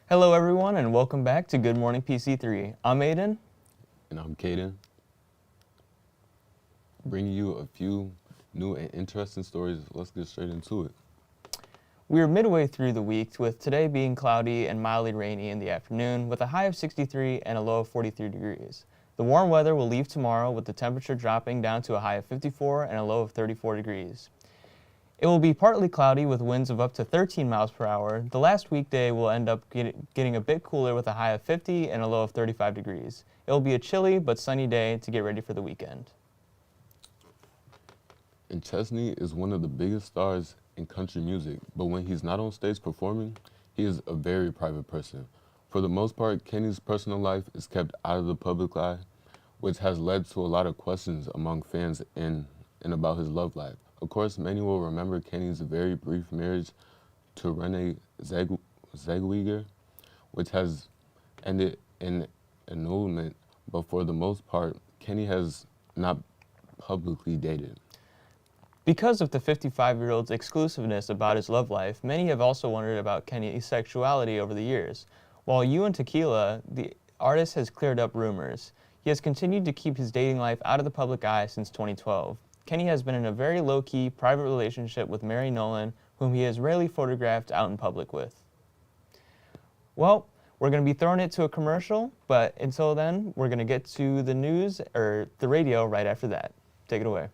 Hello everyone and welcome back to Good Morning PC3. I'm Aiden. And I'm Caden. Bringing you a few new and interesting stories. Let's get straight into it. We are midway through the week with today being cloudy and mildly rainy in the afternoon with a high of 63 and a low of 43 degrees. The warm weather will leave tomorrow with the temperature dropping down to a high of 54 and a low of 34 degrees. It will be partly cloudy with winds of up to 13 miles per hour. The last weekday will end up getting a bit cooler with a high of 50 and a low of 35 degrees. It will be a chilly but sunny day to get ready for the weekend. And Chesney is one of the biggest stars in country music, but when he's not on stage performing, he is a very private person. For the most part, Kenny's personal life is kept out of the public eye, which has led to a lot of questions among fans and about his love life. Of course, many will remember Kenny's very brief marriage to Renee Zellweger, which has ended in annulment, but for the most part, Kenny has not publicly dated. Because of the 55-year-old's exclusiveness about his love life, many have also wondered about Kenny's sexuality over the years. While You and Tequila, the artist has cleared up rumors. He has continued to keep his dating life out of the public eye since 2012. Kenny has been in a very low-key, private relationship with Mary Nolan, whom he has rarely photographed out in public with. Well, we're going to be throwing it to a commercial, but until then, we're going to get to the news, or the radio, right after that. Take it away.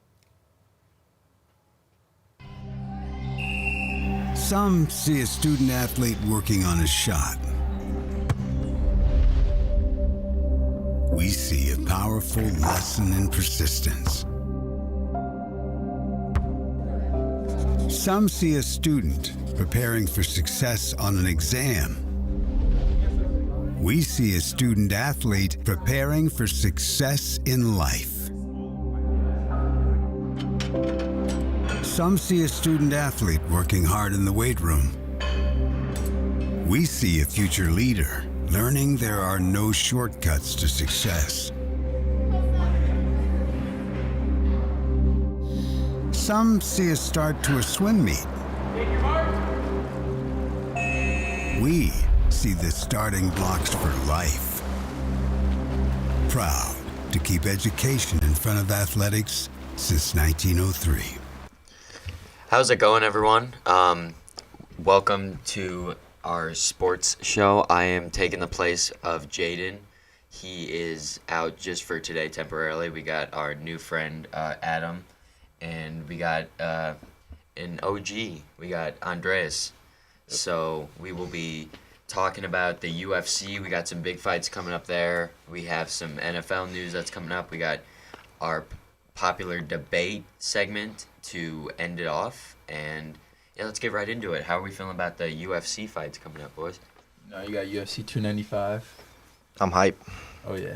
Some see a student athlete working on a shot. We see a powerful lesson in persistence. Some see a student preparing for success on an exam. We see a student athlete preparing for success in life. Some see a student athlete working hard in the weight room. We see a future leader learning there are no shortcuts to success. Some see a start to a swim meet. We see the starting blocks for life. Proud to keep education in front of athletics since 1903. How's it going, everyone? Welcome to our sports show. I am taking the place of Jaden. He is out just for today temporarily. We got our new friend, Adam, and we got an OG. We got Andreas. So we will be talking about the UFC. We got some big fights coming up there. We have some NFL news that's coming up. We got our popular debate segment to end it off, and yeah, let's get right into it. How are we feeling about the UFC fights coming up, boys? No, you got UFC 295. I'm hype. Oh yeah.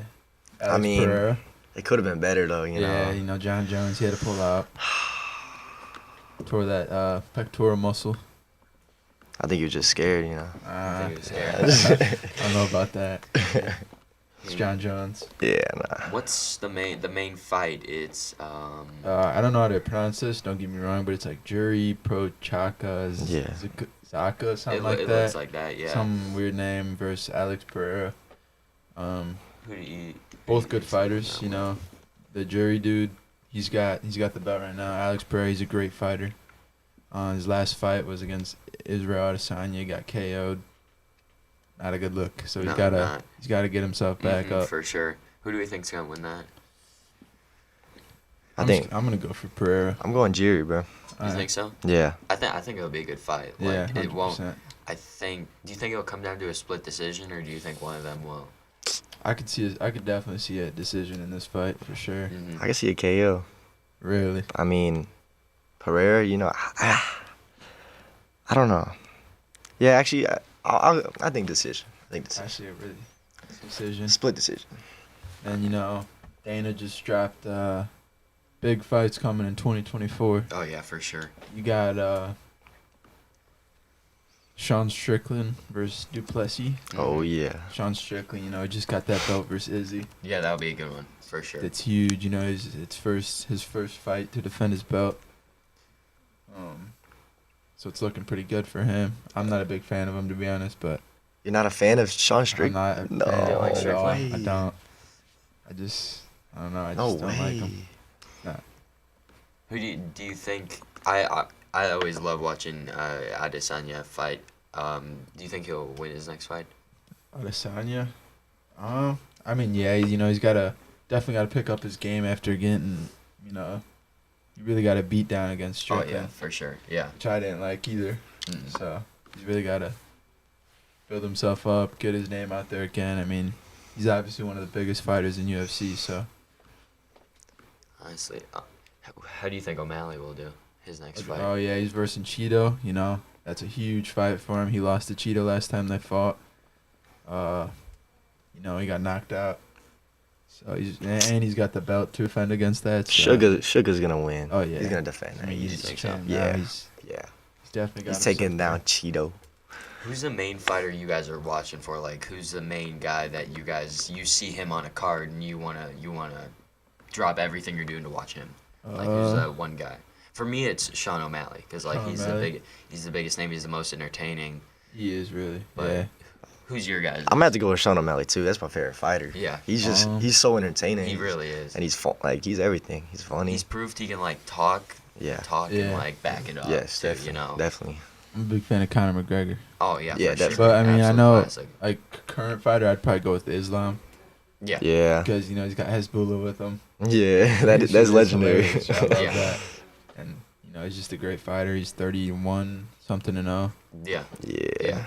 I mean, Pereira. it could have been better though, you know. Yeah, John Jones, he had to pull out. Tore that pectoral muscle. I think he was just scared, you know. I think he was scared. I don't know about that. Yeah. It's John Jones. Yeah, nah. What's the main fight? It's I don't know how to pronounce this. Don't get me wrong, but it's like Juri Prochazka, Yeah. Zaka, something like it that. looks like that, yeah. Some weird name versus Alex Pereira. Who do you? Both good fighters, you know. The Jury dude, he's got the belt right now. Alex Pereira, he's a great fighter. His last fight was against Israel Adesanya, got KO'd. Not a good look. So he's gotta get himself back up. For sure. Who do we think's gonna win that? I'm gonna go for Pereira. I'm going Jiri, bro. You think so? Yeah. I think it'll be a good fight. Yeah, Like, it won't. 100%. Do you think it'll come down to a split decision, or do you think one of them will? I could definitely see a decision in this fight for sure. Mm-hmm. I can see a KO. Really? I mean, Pereira, you know, I don't know. Yeah, actually, I think decision. Actually, a really decision. Split decision. And Dana just dropped big fights coming in 2024. Oh yeah, for sure. You got Sean Strickland versus Duplessis. Oh yeah. Sean Strickland, just got that belt versus Izzy. Yeah, that'll be a good one for sure. It's huge, it's his first fight to defend his belt. So it's looking pretty good for him. I'm not a big fan of him, to be honest, but You're not a fan of Sean I'm Strick? not a No fan like at all. way. I don't. I don't know. I No just don't like way. him. Who do you think? I always love watching Adesanya fight. Do you think he'll win his next fight? Adesanya. I mean, yeah, he's definitely got to pick up his game after getting, he really got a beat down against Oh Strickland, yeah, for sure. Yeah. which I didn't like either. Mm. So he's really got to build himself up, get his name out there again. I mean, he's obviously one of the biggest fighters in UFC. So Honestly, how do you think O'Malley will do his next fight? oh yeah, he's versing Cheeto. That's a huge fight for him. He lost to Cheeto last time they fought. He got knocked out. So he's got the belt to defend against that. So. Sugar's gonna win. Oh yeah, He's gonna defend. I mean, He's, he's so. yeah. He's yeah. definitely got. He's taking down Cheeto. Who's the main fighter you guys are watching for? Like, who's the main guy that you see him on a card and you wanna drop everything you're doing to watch him? Like, who's that one guy? For me, it's Sean O'Malley because like Sean he's O'Malley. the biggest name. He's the most entertaining. He is really. But Yeah. who's your guy? I'm gonna have to go with Sean O'Malley too. That's my favorite fighter. Yeah. He's so entertaining. He really is. And he's everything. He's funny. He's proved he can like talk yeah. and Yeah. like back it up. Yes, too, definitely. Definitely. I'm a big fan of Conor McGregor. Oh yeah. Yeah, for sure. definitely. But I mean, I Absolute know classic. like current fighter, I'd probably go with Islam Yeah. Yeah. because he's got Hezbollah with him. Yeah. That's He's legendary. hilarious. I love Yeah. that. And he's just a great fighter. He's 31 something to know. Yeah. yeah.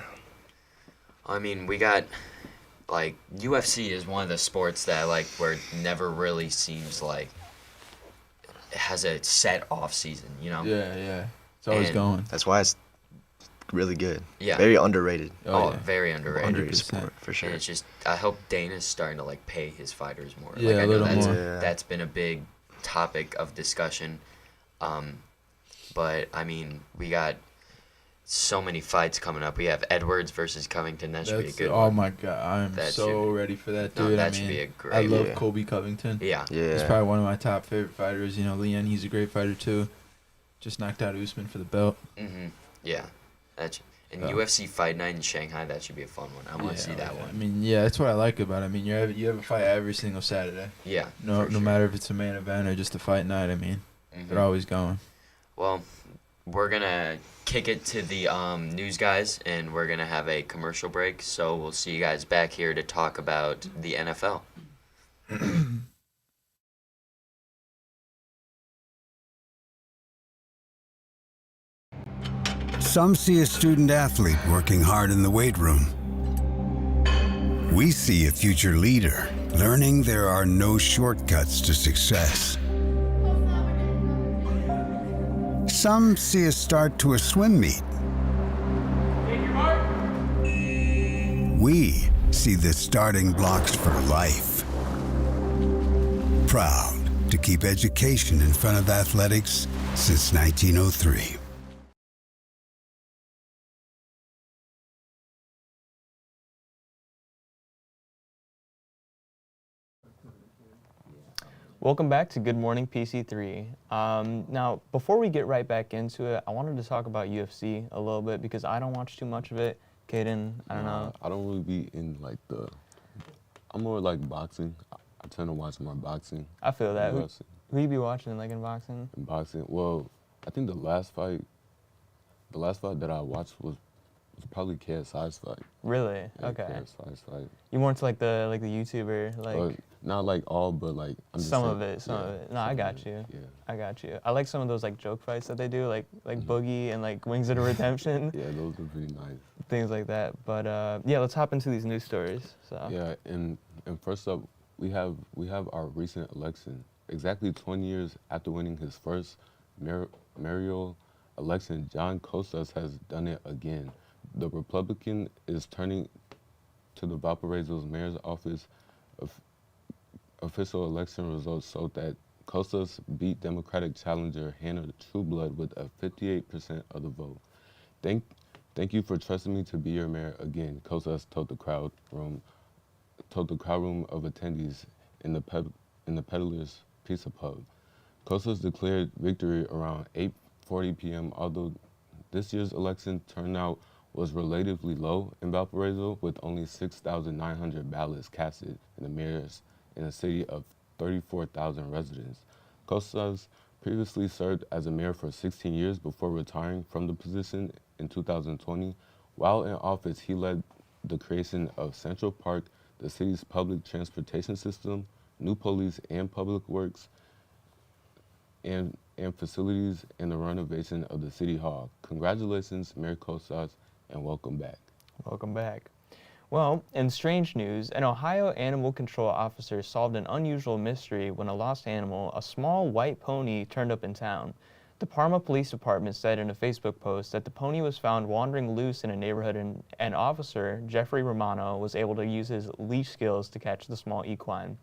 I mean, we got like UFC is one of the sports that like where it never really seems like it has a set off season. Yeah. It's always And- going. That's why it's really good. Yeah. Very underrated. Oh, yeah. very underrated. Underrated 100%. sport for sure. And it's just I hope Dana's starting to like pay his fighters more. Yeah, like, I a know little that's, more. Yeah. that's been a big topic of discussion. But I mean, we got so many fights coming up. We have Edwards versus Covington. That should be a good oh one. my god, I'm That so should- ready for that, No, dude. that I should mean, be a great I love Yeah. Colby Covington. Yeah. Yeah. He's probably one of my top favorite fighters. Leon, he's a great fighter too. Just knocked out Usman for the belt. Yeah. And Yeah. UFC Fight Night in Shanghai, that should be a fun one. I want to see that I one. mean, yeah, that's what I like about it. I mean, you have a fight every single Saturday. Yeah. No for sure. matter if it's a main event or just a fight night. I mean, Mhm. they're always going. Well, we're gonna kick it to the news guys, and we're gonna have a commercial break. So we'll see you guys back here to talk about the NFL. Some see a student athlete working hard in the weight room. We see a future leader learning there are no shortcuts to success. Some see a start to a swim meet. We see the starting blocks for life. Proud to keep education in front of athletics since 1903. Welcome back to Good Morning PC3. Now, before we get right back into it, I wanted to talk about UFC a little bit because I don't watch too much of it. Kaden, I don't know. I don't really be in like I'm more like boxing. I tend to watch more boxing. I feel that. UFC. Who you be watching, like in boxing? In boxing, well, I think the last fight that I watched was probably KSI's fight. Really? Yeah, Okay. KSI's fight. You more into like the YouTuber, like Not like all, but like I'm just some saying, of it. Some yeah, of it. No, some I of got it, you. Yeah. I got you. I like some of those like joke fights that they do, like Mhm. Boogie and like Wings of the Redemption, Yeah, those are pretty nice. things like that. But yeah, let's hop into these news stories. So Yeah, and first up, we have our recent election. Exactly 20 years after winning his first mayoral election, John Costas has done it again. The Republican is turning to the Valparaiso's mayor's office. Official election results showed that Costas beat Democratic challenger Hannah Trueblood with a 58% of the vote. Thank you for trusting me to be your mayor again, Costas told the crowd room of attendees in the Peddler's Pizza Pub. Costas declared victory around 8:40 p.m. Although this year's election turnout was relatively low in Valparaiso, with only 6,900 ballots casted in the mayors in a city of 34,000 residents. Costas previously served as a mayor for 16 years before retiring from the position in 2020. While in office, he led the creation of Central Park, the city's public transportation system, new police and public works, and facilities, and the renovation of the city hall. Congratulations, Mayor Costas, and welcome back. Welcome back. Well, in strange news, an Ohio animal control officer solved an unusual mystery when a lost animal, a small white pony, turned up in town. The Parma Police Department said in a Facebook post that the pony was found wandering loose in a neighborhood, and an officer, Jeffrey Romano, was able to use his leash skills to catch the small equine.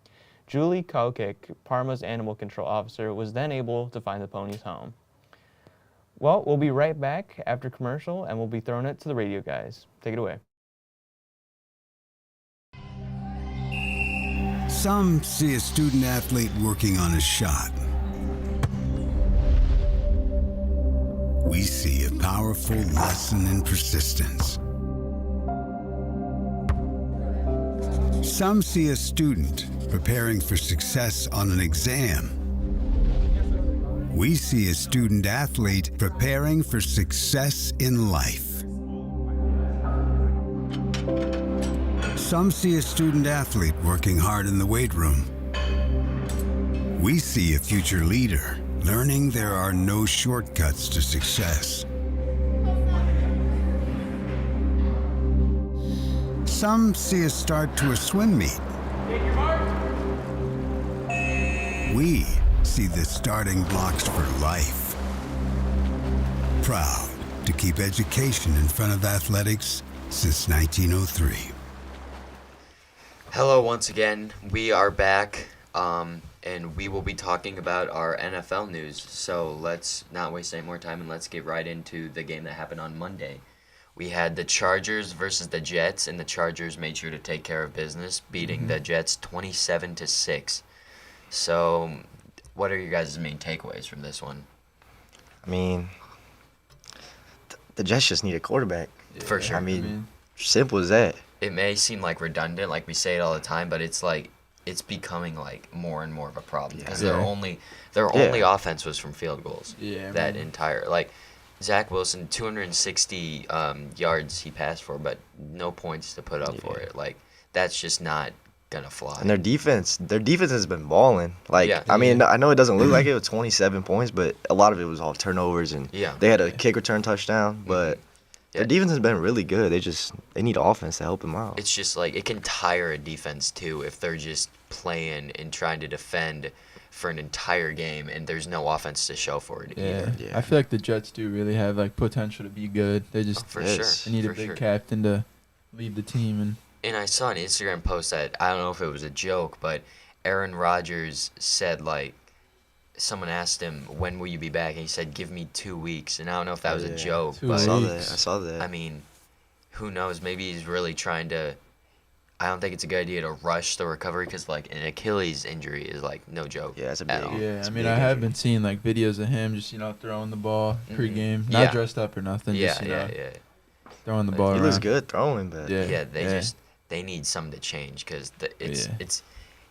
Julie Kokic, Parma's animal control officer, was then able to find the pony's home. Well, we'll be right back after commercial, and we'll be throwing it to the radio guys. Take it away. Some see a student athlete working on a shot. We see a powerful lesson in persistence. Some see a student preparing for success on an exam. We see a student athlete preparing for success in life. Some see a student athlete working hard in the weight room. We see a future leader learning there are no shortcuts to success. Some see a start to a swim meet. We see the starting blocks for life. Proud to keep education in front of athletics since 1903. Hello once again. We are back, and we will be talking about our NFL news. So let's not waste any more time and let's get right into the game that happened on Monday. We had the Chargers versus the Jets, and the Chargers made sure to take care of business, beating the Jets 27-6. So, what are your guys' main takeaways from this one? I mean, the Jets just need a quarterback. For sure. I mean, simple as that. It may seem like redundant, like we say it all the time, but it's like it's becoming like more and more of a problem because their only offense was from field goals. Yeah. That entire like Zach Wilson 260 yards he passed for, but no points to put up for it. Like that's just not gonna fly. And their defense has been balling. Like, Yeah. I mean, I know it doesn't look like it with 27 points, but a lot of it was all turnovers, and they had a kick return touchdown. But their defense has been really good. They need offense to help them out. It's just like it can tire a defense too if they're just playing and trying to defend for an entire game and there's no offense to show for it either. Yeah. I feel like the Jets do really have like potential to be good. They just they need a big captain to lead the team. And I saw an Instagram post that I don't know if it was a joke, but Aaron Rodgers said like someone asked him, when will you be back? And he said, give me 2 weeks. And I don't know if that was a joke. But I saw that. I mean, who knows? Maybe he's really trying to – I don't think it's a good idea to rush the recovery because, like, an Achilles injury is, like, no joke. Yeah, it's a big Yeah, I mean, I have been seeing, like, videos of him just, throwing the ball pregame. Not dressed up or nothing. Just, throwing the ball around. He looks good throwing, but they need something to change because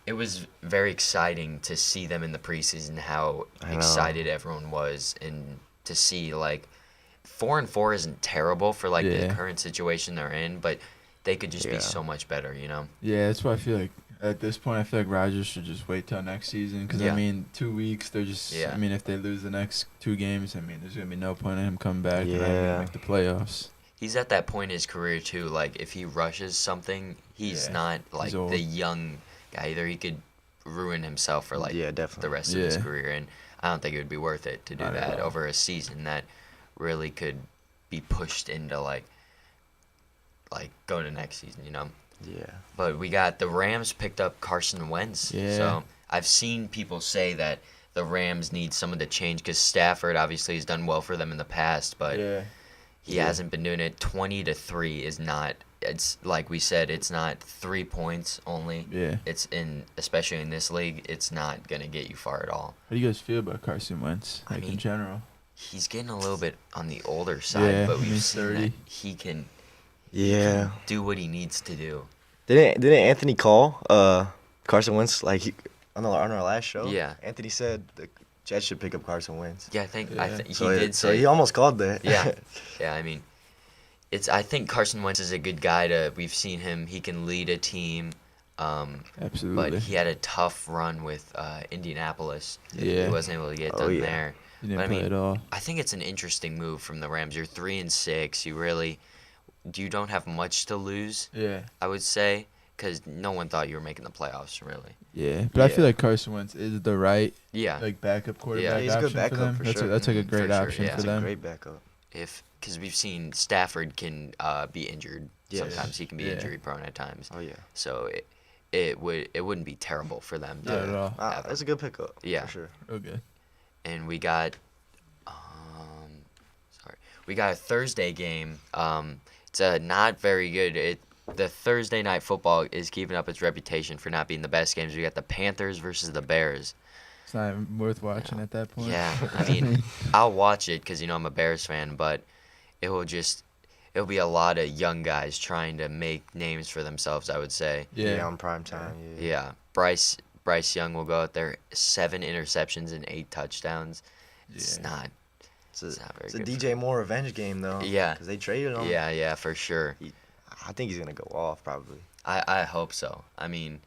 it was very exciting to see them in the preseason, how excited everyone was, and to see, like, 4-4 isn't terrible for, like, the current situation they're in, but they could just be so much better, Yeah, that's why I feel like at this point, I feel like Rodgers should just wait till next season because, I mean, 2 weeks, they're just I mean, if they lose the next 2 games, I mean, there's going to be no point in him coming back and not gonna make the playoffs. He's at that point in his career, too. Like, if he rushes something, he's not, like, the young guy either. He could ruin himself for, like, the rest of his career. And I don't think it would be worth it to do that over a season that really could be pushed into, like go to next season, Yeah. But we got the Rams picked up Carson Wentz. Yeah. So I've seen people say that the Rams need someone to change because Stafford obviously has done well for them in the past, but he hasn't been doing it. 20-3 is not. It's like we said. It's not 3 points only. Yeah. It's especially in this league. It's not gonna get you far at all. How do you guys feel about Carson Wentz, in general? he's getting a little bit on the older side, but we've he's seen 30. that he can do what he needs to do. Didn't Anthony call Carson Wentz on our last show? Yeah. Anthony said the Jets should pick up Carson Wentz. Yeah, I think he So did so say. he almost called that. Yeah, yeah. I mean, I think Carson Wentz is a good guy to. We've seen him. He can lead a team. Absolutely. But he had a tough run with Indianapolis. Yeah. He wasn't able to get done there. He didn't But I play mean, at all. I think it's an interesting move from the Rams. You're 3-6. You don't have much to lose. Yeah. I would say, because no one thought you were making the playoffs, really. Yeah, but I feel like Carson Wentz is the right Yeah. backup quarterback he's a good option for backup them. for That's sure. that's like a great For sure, option yeah. for He's a them. Great backup. Because we've seen Stafford can be injured. Yes. Sometimes he can be Yeah. injury prone at times. Oh yeah. So it wouldn't be terrible for them. Not at all. That's a good pickup. Yeah. For sure. Real good. And we got we got a Thursday game. It's not very good. The Thursday night football is keeping up its reputation for not being the best games. We got the Panthers versus the Bears. It's not even worth watching at that point. Yeah, I mean, I'll watch it because I'm a Bears fan, but it'll be a lot of young guys trying to make names for themselves, I would say. Yeah. On prime time. Yeah. Bryce Young will go out there, 7 interceptions and 8 touchdowns. It's not It's not very a good DJ Moore revenge game though. Yeah. Because they traded him. Yeah, for sure. I think he's gonna go off probably. I hope so. I mean,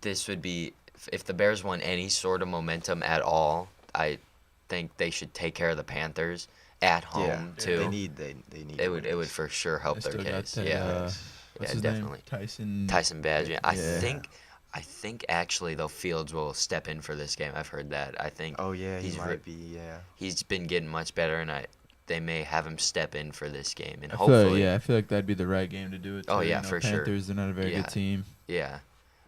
this would be if the Bears want any sort of momentum at all. I think they should take care of the Panthers at home too. They need. It would for sure help They their still got case. that, Yeah, what's yeah, his definitely. name? Tyson Badgett. Yeah. I think actually though Fields will step in for this game. I've heard that. I think. Oh yeah, he he's might be. Yeah. He's been getting much better, and they may have him step in for this game, and I hopefully. feel like that'd be the right game to do it. Oh, too. yeah, for sure. Panthers, they're not a very Yeah. good team. Yeah,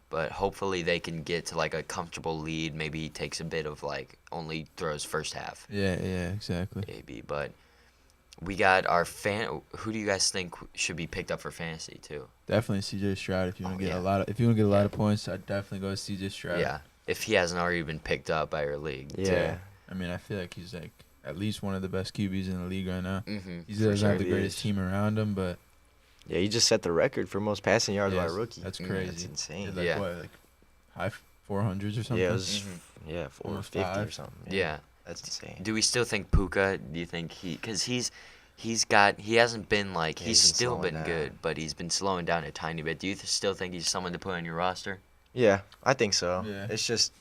but hopefully they can get to like a comfortable lead. Maybe he takes a bit of only throws first half. Yeah, exactly. Maybe, but we got our Who do you guys think should be picked up for fantasy too? Definitely CJ Stroud. If you want to get yeah. a lot of points, I'd definitely go with CJ Stroud. Yeah, if he hasn't already been picked up by your league. Yeah. I mean, I feel like he's at least one of the best QBs in the league right now. Mm-hmm. He doesn't have the He greatest is. team around him, but Yeah, he just set the record for most passing yards by a yes, rookie. that's crazy. That's insane. Did Yeah. High 400s or something? Yeah, it was Mhm. 450 or five. something. Yeah. That's insane. Do we still think Puka? Do you think because he hasn't been he's he's been still slowing been down. good, but he's been slowing down a tiny bit. Do you still think he's someone to put on your roster? Yeah, I think so. Yeah. It's just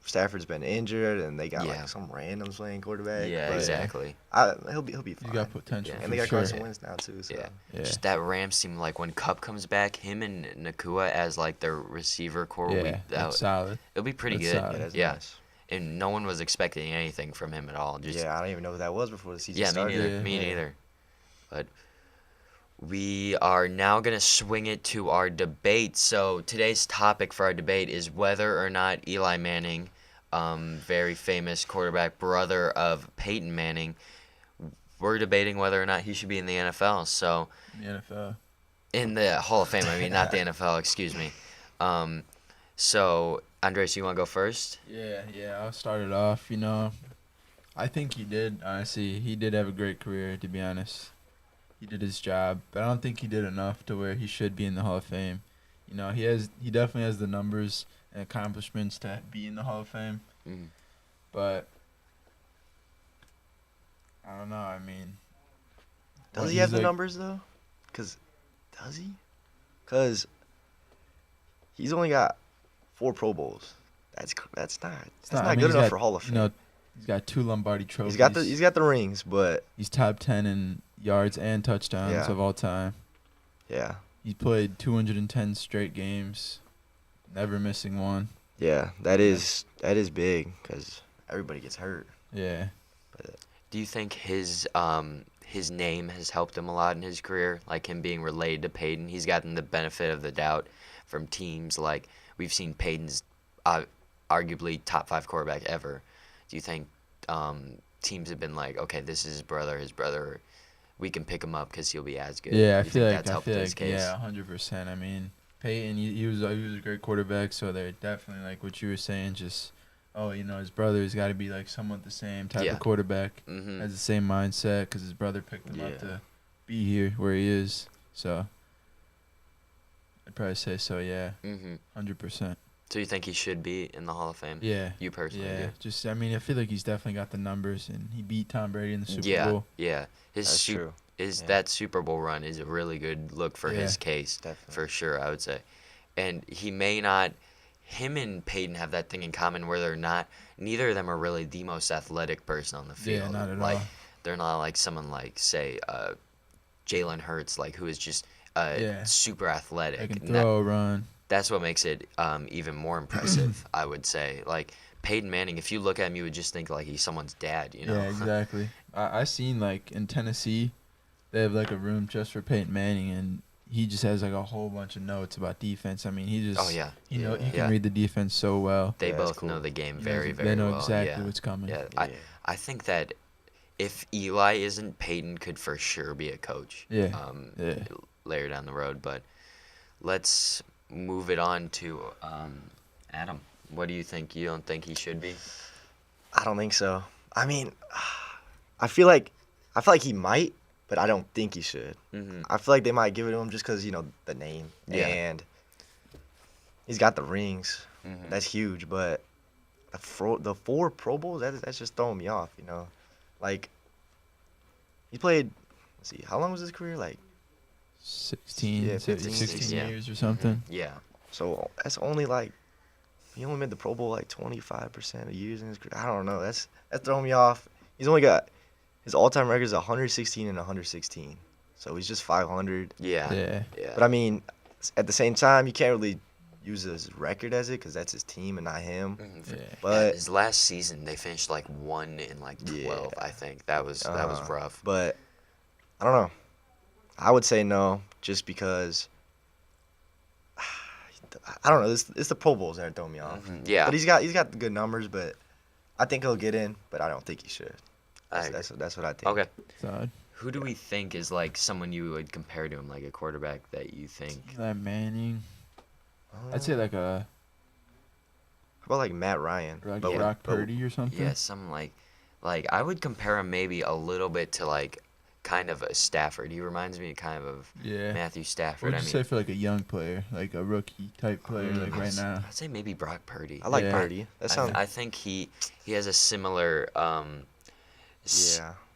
Stafford's been injured and they got Yeah. some random playing quarterback. Yeah, but exactly. He'll be fine. He's got potential. Yeah. and they got for Carson sure. Wentz now too. So. Yeah. Yeah. Just that Rams team, when Cup comes back, him and Nakua as their receiver core, Yeah, that's solid. it'll be pretty That's good. solid. Yeah, that's Yeah. nice. And no one was expecting anything from him at all. Just Yeah, I don't even know who that was before the season yeah, me started. neither. Yeah. Me neither. But we are now going to swing it to our debate. So today's topic for our debate is whether or not Eli Manning, very famous quarterback, brother of Peyton Manning, we're debating whether or not he should be in the NFL. So The NFL. in the Hall of Fame, I mean, not the NFL, excuse me. So, Andres, you want to go first? Yeah, I'll start it off. I think he did, honestly. He did have a great career, to be honest. He did his job, but I don't think he did enough to where he should be in the Hall of Fame. He definitely has the numbers and accomplishments to be in the Hall of Fame. Mm. But I don't know. I mean, Does he he's have the like- numbers though? Does he? Cause he's only got 4 Pro Bowls. That's not I mean, good he's enough got, for Hall of Fame. He's got 2 Lombardi trophies. He's got the rings, but He's top 10 in yards and touchdowns Yeah. of all time. yeah, He's played 210 straight games, never missing one. yeah, that is big because everybody gets hurt. Yeah. Do you think his name has helped him a lot in his career? Like him being related to Peyton, he's gotten the benefit of the doubt from teams like we've seen Peyton's arguably top 5 quarterback ever. Do you think teams have been like, okay, this is his brother, we can pick him up because he'll be as good? Yeah, Do you think that's helped his case? yeah, 100%. I mean, Peyton, he was a great quarterback, so they're definitely like what you were saying, just oh, his brother's got to be like somewhat the same type of quarterback, has the same mindset because his brother picked him up to be here where he is. So I'd probably say so, yeah. 100%. So you think he should be in the Hall of Fame? Yeah. You personally do? Just, I feel like he's definitely got the numbers, and he beat Tom Brady in the Super Bowl. Yeah. That's true. That Super Bowl run is a really good look for his case, definitely. for sure, I would say. And he may not. Him and Peyton have that thing in common where neither of them are really the most athletic person on the field. Yeah, not at like, all. They're not like someone like, say, Jalen Hurts, like who is just super athletic. They can throw, run. That's what makes it even more impressive, I would say. Like, Peyton Manning, if you look at him, you would just think like he's someone's dad, Yeah, exactly. I seen like in Tennessee, they have like a room just for Peyton Manning, and he just has like a whole bunch of notes about defense. I mean, he just he can read the defense so well. They both know the game very, very well. They know well. exactly what's coming. Yeah. I think that if Eli isn't, Peyton could for sure be a coach. Later down the road, but let's move it on to Adam. What do you think? You don't think he should be? I don't think so. I mean, I feel like he might, but I don't think he should. I feel like they might give it to him just because the name and he's got the rings. That's huge, but the 4 Pro Bowls that's just throwing me off. Like he played. Let's see, how long was his career? Like 16 years or something. Yeah. So that's only like he only made the Pro Bowl like 25% of years in his career. I don't know. That's throwing me off. He's only got his all-time record is 116 and 116. So he's just 500. Yeah. But I mean, at the same time, you can't really use his record as it because that's his team and not him. But his last season, they finished like 1 in like 12. I think that was rough. But I don't know. I would say no, just because I don't know. It's the Pro Bowls that are throwing me off. Yeah. But he's got the good numbers, but I think he'll get in, but I don't think he should. That's what I think. Okay. Solid. Who do we think is like someone you would compare to him, like a quarterback that you think? Eli Manning. I'd say like a. How about like Matt Ryan? Brock Purdy or something. Yeah, something like I would compare him maybe a little bit to like kind of a Stafford. He reminds me kind of Matthew Stafford. What would you say for like a young player, like a rookie type player, like right now? I'd say maybe Brock Purdy. I like Purdy. That sounds. I think he has a similar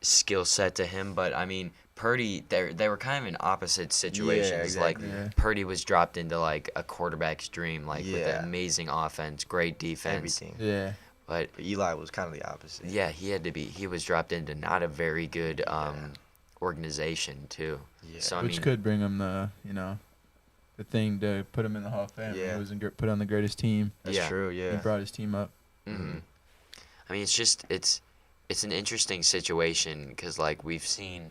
skill set to him, but I mean Purdy, they were kind of in opposite situations. Yeah, exactly. Like Purdy was dropped into like a quarterback's dream, like with an amazing offense, great defense, everything. Yeah. But Eli was kind of the opposite. Yeah, he was dropped into not a very good organization too. Yeah. So which could bring him the thing to put him in the Hall of Fame. Yeah. He was put on the greatest team. That's true. Yeah. He brought his team up. I mean, it's an interesting situation because like we've seen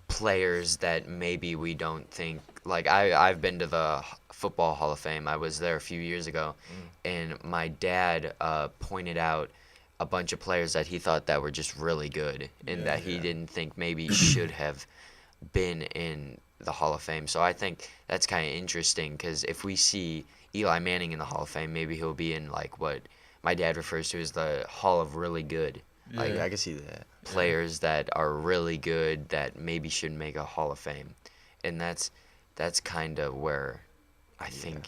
players that maybe we don't think like I've been to the Football Hall of Fame. I was there a few years ago, and my dad pointed out a bunch of players that he thought that were just really good and that he didn't think maybe should have been in the Hall of Fame. So I think that's kind of interesting because if we see Eli Manning in the Hall of Fame, maybe he'll be in like what my dad refers to as the Hall of Really Good. Yeah, like, I can see that. Players that are really good that maybe should make a Hall of Fame. And that's kind of where I think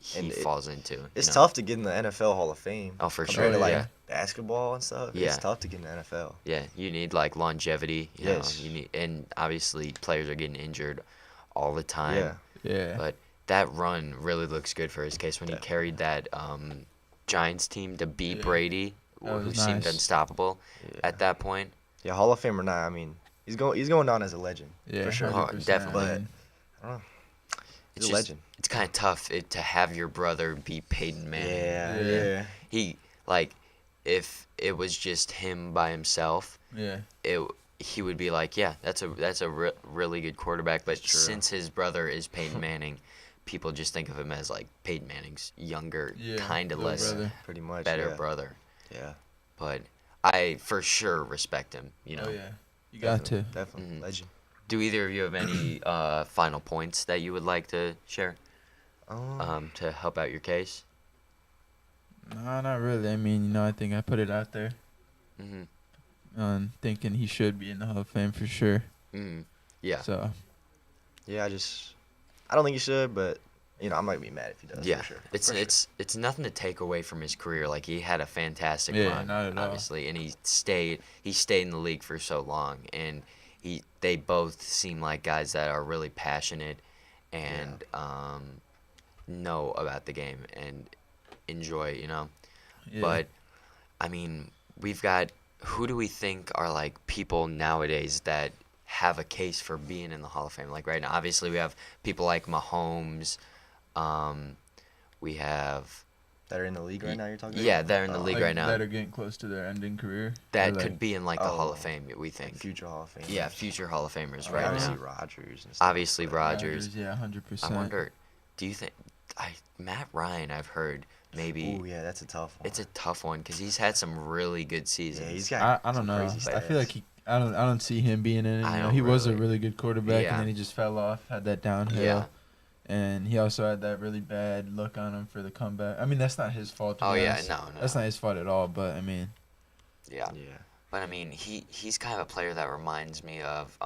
he falls into. It's tough to get in the NFL Hall of Fame. Oh, for compared sure. To like basketball and stuff. Yeah. It's tough to get in the NFL. Yeah, you need like longevity. You know, and obviously players are getting injured all the time. Yeah. But that run really looks good for his case when he carried that Giants team to beat Brady, who seemed unstoppable at that point. Yeah, Hall of Fame or not, I mean, he's going down as a legend. Yeah, for sure. Definitely. But I don't know. He's a legend. It's kind of tough to have your brother beat Peyton Manning. Yeah. He like if it was just him by himself. He would be like, yeah, that's a really good quarterback. But since his brother is Peyton Manning, people just think of him as like Peyton Manning's younger, kind of less, brother. Pretty much better brother. Yeah. But I for sure respect him. You know. Oh yeah. You got to. Definitely. Legend. Do either of you have any final points that you would like to share to help out your case? No, not really. I mean, I think I put it out there. Thinking he should be in the Hall of Fame for sure. Yeah. So. Yeah, I don't think he should, but I'm not gonna be mad if he does. Yeah, For sure. it's nothing to take away from his career. Like, he had a fantastic Yeah, run, not at all. obviously, and he stayed in the league for so long, and they both seem like guys that are really passionate and know about the game and enjoy it, Yeah. But I mean, we've got, who do we think are like people nowadays that have a case for being in the Hall of Fame? Like right now, obviously we have people like Mahomes. We have that are in the league right now. You're talking about? Yeah, they're in the league like right now. that are getting close to their ending career. That Or, like, could be in like the Hall of Fame, we think. Future Hall of Fame. Yeah, future Hall of Famers Right right now. now. Rodgers and stuff. Obviously Rodgers. Yeah, 100%. I wonder, do you think Matt Ryan? I've heard maybe. Oh yeah, that's a tough one. It's a tough one because he's had some really good seasons. Yeah, he's got. I don't some know. crazy I feel stats. like I don't see him being in it. I You know, don't he was a really. really good quarterback, Yeah. and then he just fell off, had that downhill. Yeah. And he also had that really bad look on him for the comeback. I mean, that's not his fault. to Oh be yeah, honest. no. That's not his fault at all. But I mean, Yeah. Yeah. But I mean, he's kind of a player that reminds me of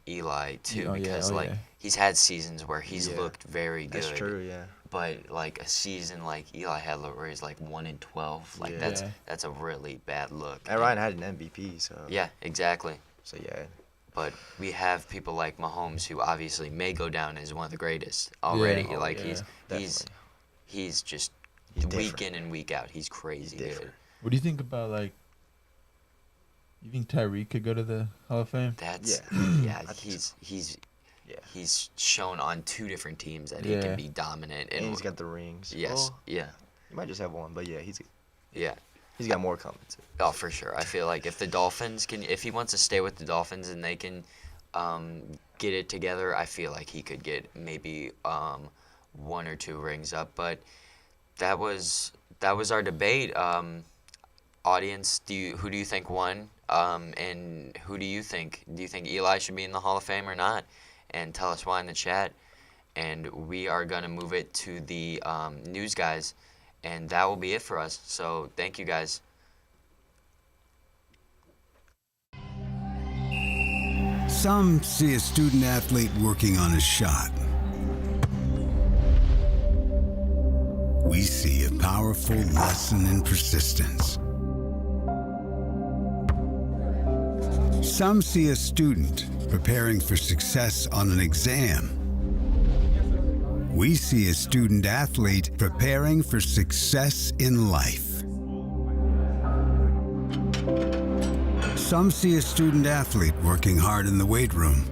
Eli too, Oh, yeah, because like yeah. he's had seasons where he's Yeah. looked very good. That's true. Yeah. But like a season like Eli had where he's like 1-12, like Yeah. that's a really bad look. And Ryan had an MVP, so. Yeah, exactly. So yeah. But we have people like Mahomes who obviously may go down as one of the greatest already. Yeah. Like yeah, he's definitely. he's just He's week different. in and week out. He's crazy good. Different. what do you think about like? You think Tyreek could go to the Hall of Fame? That's Yeah. yeah. I think Yeah. He's shown on 2 different teams that he Yeah. can be dominant. And he's got the rings. yes, Well, yeah, he might just have one, but yeah, yeah. he's got more coming too. Oh, for sure. I feel like if the Dolphins if he wants to stay with the Dolphins and they can get it together, I feel like he could get maybe 1 or 2 rings up. But that was our debate. Audience, who do you think won? And who do you think? Do you think Eli should be in the Hall of Fame or not? And tell us why in the chat. And we are gonna move it to the news guys, and that will be it for us. So thank you guys. Some see a student athlete working on a shot. We see a powerful lesson in persistence. Some see a student preparing for success on an exam. We see a student athlete preparing for success in life. Some see a student athlete working hard in the weight room.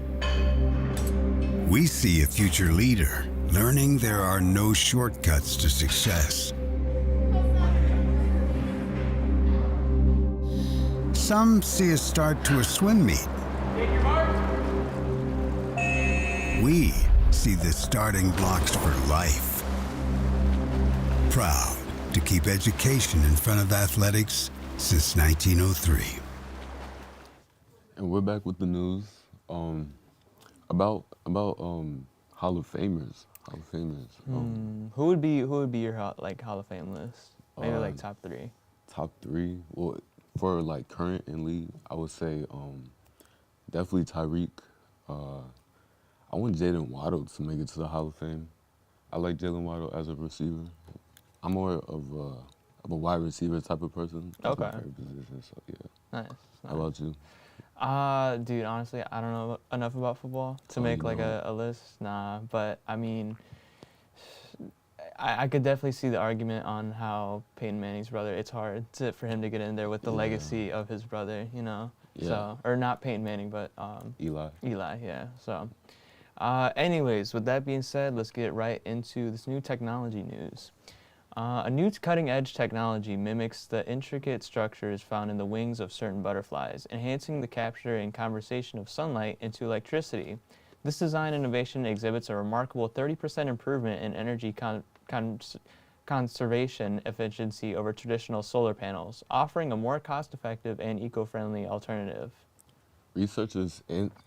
We see a future leader learning there are no shortcuts to success. Some see a start to a swim meet. We see the starting blocks for life. Proud to keep education in front of athletics since 1903. And we're back with the news about Hall of Famers. Hall of Famers. Who would be your Hall of Fame list? Maybe like top 3. Top 3. Well, for like current in league, I would say definitely Tyreek. I want Jalen Waddle to make it to the Hall of Fame. I like Jalen Waddle as a receiver. I'm more of a wide receiver type of person. That's my Okay. favorite position. So yeah. Nice. How about you? Dude, honestly, I don't know enough about football to make you like don't? a list. Nah, but I mean, I could definitely see the argument on how Peyton Manning's brother. It's hard for him to get in there with the Yeah. legacy of his brother, Yeah. So, or not Peyton Manning, but Eli. Eli, yeah. So, anyways, with that being said, let's get right into this new technology news. A new cutting-edge technology mimics the intricate structures found in the wings of certain butterflies, enhancing the capture and conversion of sunlight into electricity. This design innovation exhibits a remarkable 30% improvement in energy conservation efficiency over traditional solar panels, offering a more cost-effective and eco-friendly alternative. Researchers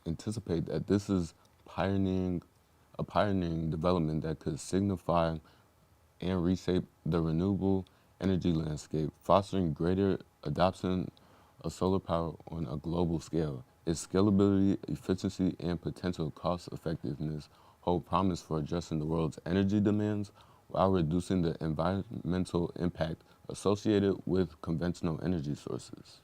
anticipate that this is a pioneering development that could signify and reshape the renewable energy landscape, fostering greater adoption of solar power on a global scale. Its scalability, efficiency, and potential cost effectiveness hold promise for addressing the world's energy demands while reducing the environmental impact associated with conventional energy sources.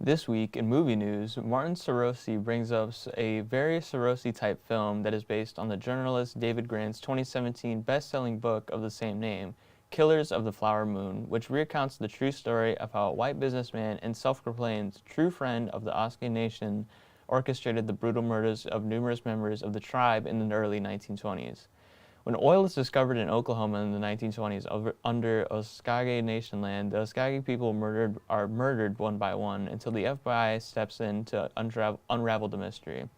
This week in movie news, Martin Scorsese brings us a very Scorsese-type film that is based on the journalist David Grant's 2017 best-selling book of the same name, Killers of the Flower Moon, which recounts the true story of how a white businessman and self-proclaimed true friend of the Osage Nation orchestrated the brutal murders of numerous members of the tribe in the early 1920s. When oil is discovered in Oklahoma in the 1920s under Osaga Nation land, the Osaga people are murdered one by one until the FBI steps in to unravel the mystery.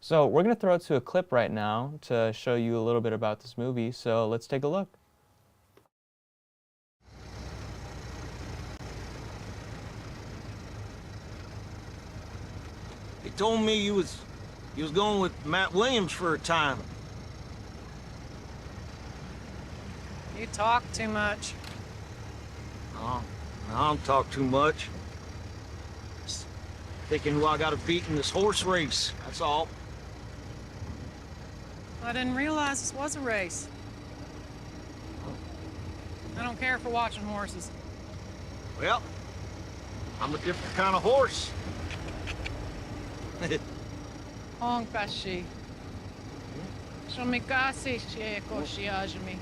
So we're going to throw it to a clip right now to show you a little bit about this movie, so let's take a look. They told me you was going with Matt Williams for a time. You talk too much. Oh, I don't talk too much. Just thinking who I got to beat in this horse race, that's all. I didn't realize this was a race. I don't care for watching horses. Well, I'm a different kind of horse. Honkashi. Shomikasi shieko shiajimi.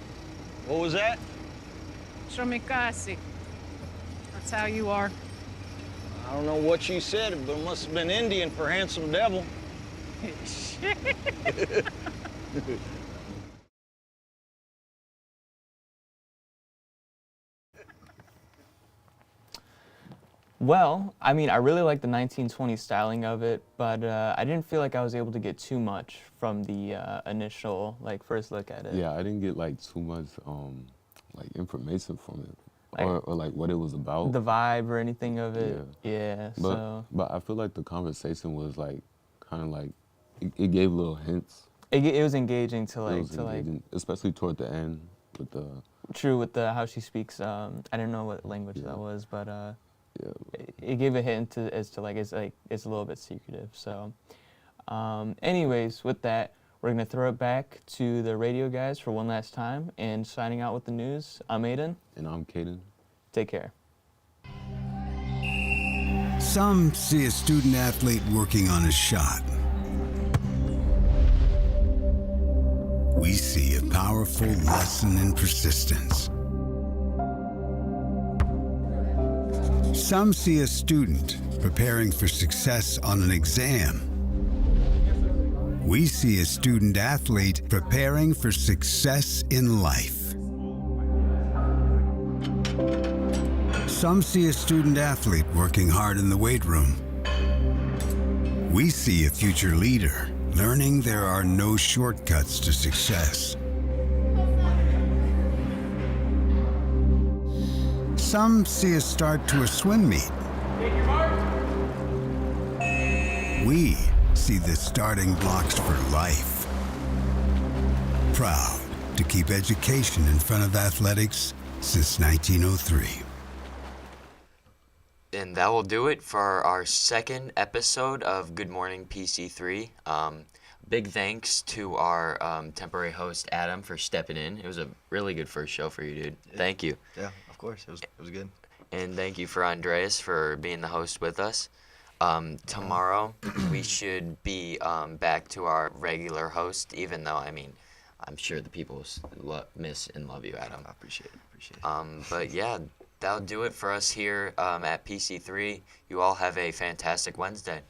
What was that? Shomikasi. That's how you are. I don't know what you said, but it must have been Indian for handsome devil. Well, I mean, I really like the 1920s styling of it, but I didn't feel like I was able to get too much from the initial, first look at it. Yeah, I didn't get like too much information from it, Like- or like what it was about. The vibe or anything of it. Yeah. But I feel like the conversation was like kind of like it gave little hints. It was engaging to It was like engaging, especially toward the end with the true with the how she speaks. I don't know what language Yeah. that was, but yeah. it gave a hint as to it's a little bit secretive. So, anyways, with that, we're gonna throw it back to the radio guys for one last time, and signing out with the news. I'm Aiden. And I'm Caden. Take care. Some see a student athlete working on a shot. We see a powerful lesson in persistence. Some see a student preparing for success on an exam. We see a student athlete preparing for success in life. Some see a student athlete working hard in the weight room. We see a future leader learning there are no shortcuts to success. Some see a start to a swim meet. We see the starting blocks for life. Proud to keep education in front of athletics since 1903. And that will do it for our second episode of Good Morning PC3. Big thanks to our temporary host, Adam, for stepping in. It was a really good first show for you, dude. Thank you. Yeah, of course. It was good. And thank you for Andreas for being the host with us. Tomorrow, we should be back to our regular host, even though, I mean, I'm sure the people miss and love you, Adam. I appreciate it. But yeah, that'll do it for us here at PC3. You all have a fantastic Wednesday.